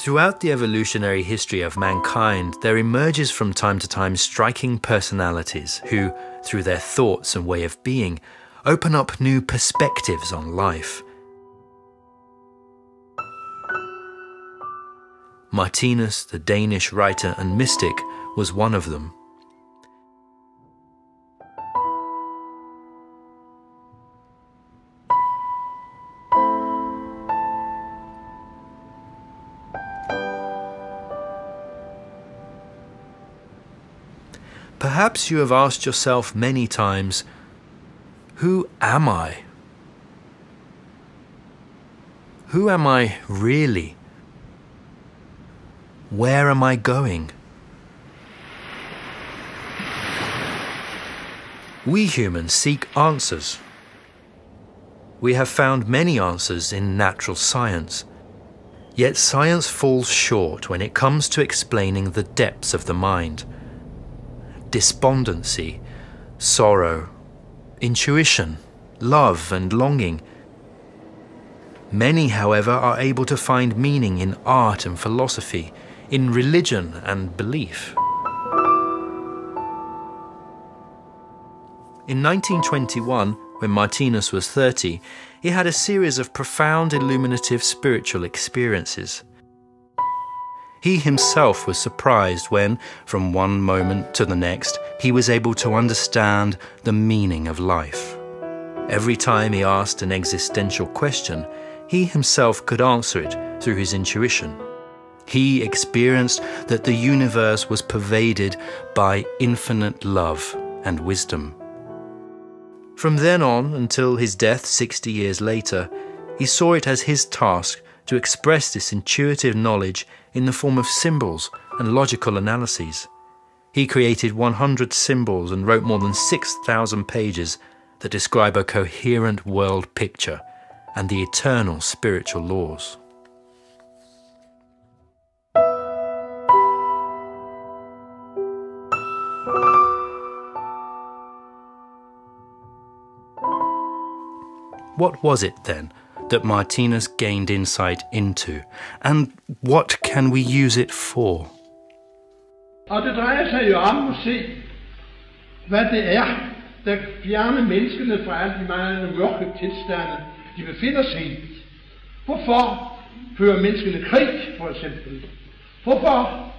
Throughout the evolutionary history of mankind, there emerges from time to time striking personalities who, through their thoughts and way of being, open up new perspectives on life. Martinus, the Danish writer and mystic, was one of them. Perhaps you have asked yourself many times, who am I? Who am I really? Where am I going? We humans seek answers. We have found many answers in natural science. Yet science falls short when it comes to explaining the depths of the mind. Despondency, sorrow, intuition, love and longing. Many, however, are able to find meaning in art and philosophy, in religion and belief. In 1921, when Martinus was 30, he had a series of profound illuminative spiritual experiences. He himself was surprised when, from one moment to the next, he was able to understand the meaning of life. Every time he asked an existential question, he himself could answer it through his intuition. He experienced that the universe was pervaded by infinite love and wisdom. From then on until his death 60 years later, he saw it as his task to express this intuitive knowledge in the form of symbols and logical analyses. He created 100 symbols and wrote more than 6,000 pages that describe a coherent world picture and the eternal spiritual laws. What was it then that Martinus gained insight into, and what can we use it for? Og det drejer sig jo om at se, hvad det er, der fjerner menneskene fra alle de mange mørke tilstande, de befinder sig i. Hvorfor fører menneskene krig, for eksempel? Hvorfor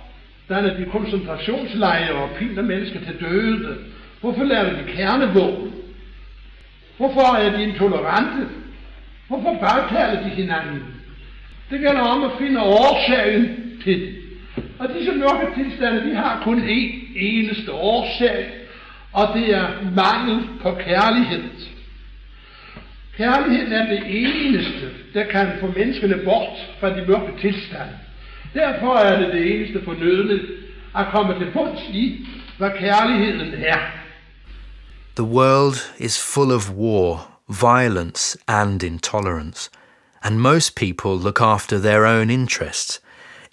danner de koncentrationslejre og piner mennesker til døde? Hvorfor laver de kernevåben? Hvorfor er de intolerante? Hvorfor bagtaler de hinanden? Det gælder om at finde årsagen til det. Og disse mørke tilstande, de har kun én eneste årsag, og det er mangel på kærlighed. Kærligheden er det eneste, der kan få menneskene bort fra de mørke tilstande. Derfor er det eneste fornødne at komme til bunds i, hvad kærligheden er. The world is full of war, violence and intolerance, and most people look after their own interests.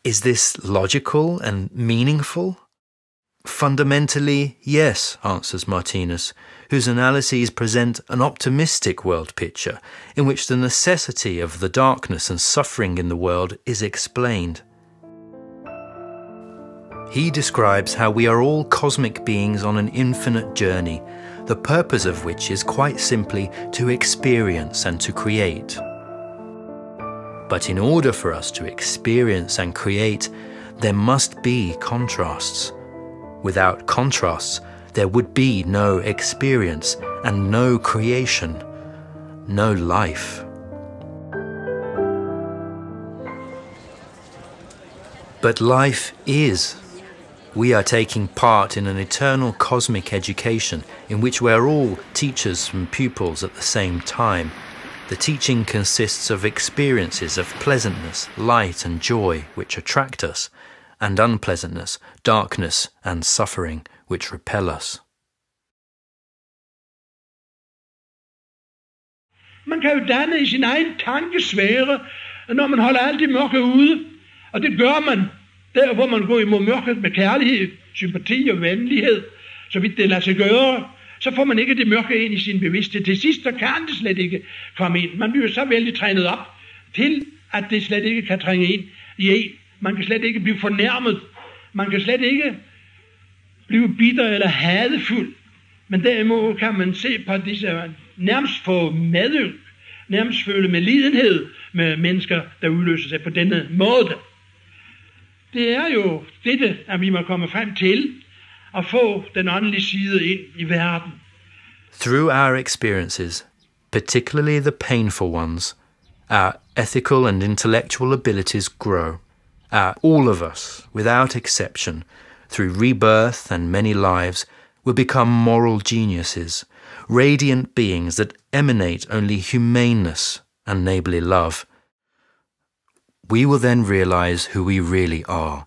Is this logical and meaningful? Fundamentally, yes, answers Martinus, whose analyses present an optimistic world picture in which the necessity of the darkness and suffering in the world is explained. He describes how we are all cosmic beings on an infinite journey, the purpose of which is quite simply to experience and to create. But in order for us to experience and create, there must be contrasts. Without contrasts, there would be no experience and no creation, no life. But life is. We are taking part in an eternal cosmic education in which we are all teachers and pupils at the same time. The teaching consists of experiences of pleasantness, light and joy which attract us, and unpleasantness, darkness and suffering which repel us. Man kan jo danne i sin egen tankesfære, når man holder alt det mørke ude, og det gør man der, hvor man går imod mørket med kærlighed, sympati og venlighed, så vidt det lader sig gøre, så får man ikke det mørke ind i sin bevidsthed. Til sidst, så kan det slet ikke komme ind. Man bliver så vældig trænet op til, at det slet ikke kan trænge ind i en, Man kan slet ikke blive fornærmet. Man kan slet ikke blive bitter eller hadefuld. Men derimod kan man se på disse, nærmest få medynk, nærmest føle medlidenhed med mennesker, der udløser sig på denne måde. Det er jo dette, at vi må komme frem til at få den åndelige side ind i verden. Through our experiences, particularly the painful ones, our ethical and intellectual abilities grow. All of us, without exception, through rebirth and many lives, will become moral geniuses, radiant beings that emanate only humaneness and neighborly love. We will then realize who we really are.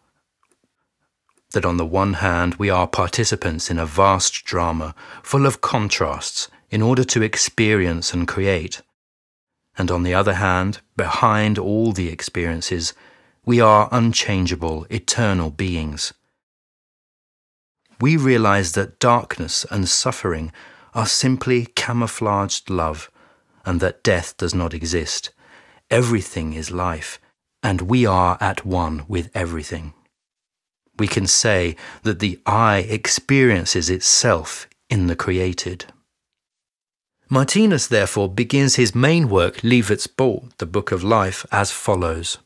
That on the one hand we are participants in a vast drama full of contrasts in order to experience and create, and on the other hand, behind all the experiences, we are unchangeable, eternal beings. We realize that darkness and suffering are simply camouflaged love, and that death does not exist. Everything is life, and we are at one with everything. We can say that the I experiences itself in the created. Martinus therefore begins his main work, Livets bog, the Book of Life, as follows.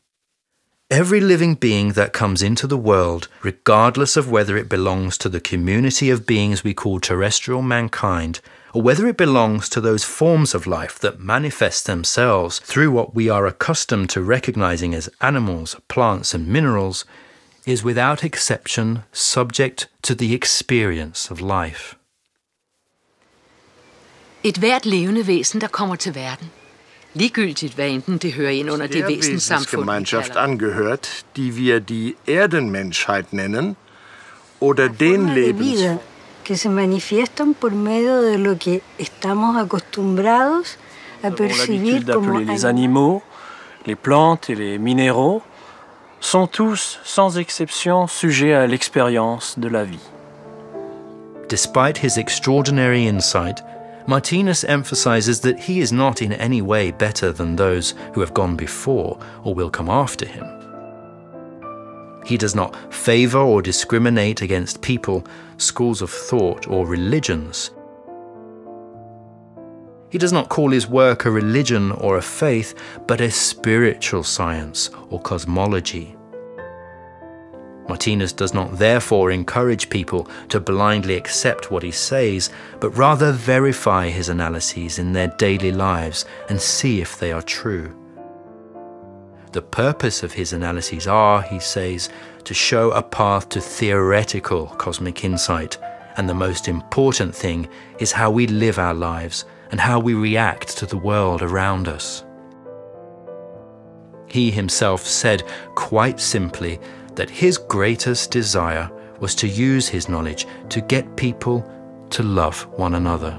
Every living being that comes into the world, regardless of whether it belongs to the community of beings we call terrestrial mankind, or whether it belongs to those forms of life that manifest themselves through what we are accustomed to recognizing as animals, plants and minerals, is without exception subject to the experience of life. Et hvert levende væsen, der kommer til verden, ligegyldigt hvad enten det hører ind under det væsenssamfund, Wesensgemeinschaft angehört, die wir die Erdenmenschheit nennen, oder den Lebens... que se manifiestan por medio de lo que estamos acostumbrados a percibir como les animaux, les plantes et les minéraux sont tous, sans exception, sujets à l'expérience de la vie. Despite his extraordinary insight, Martinus emphasizes that he is not in any way better than those who have gone before or will come after him. He does not favor or discriminate against people, schools of thought, or religions. He does not call his work a religion or a faith, but a spiritual science or cosmology. Martinus does not therefore encourage people to blindly accept what he says, but rather verify his analyses in their daily lives and see if they are true. The purpose of his analyses are, he says, to show a path to theoretical cosmic insight, and the most important thing is how we live our lives and how we react to the world around us. He himself said quite simply that his greatest desire was to use his knowledge to get people to love one another.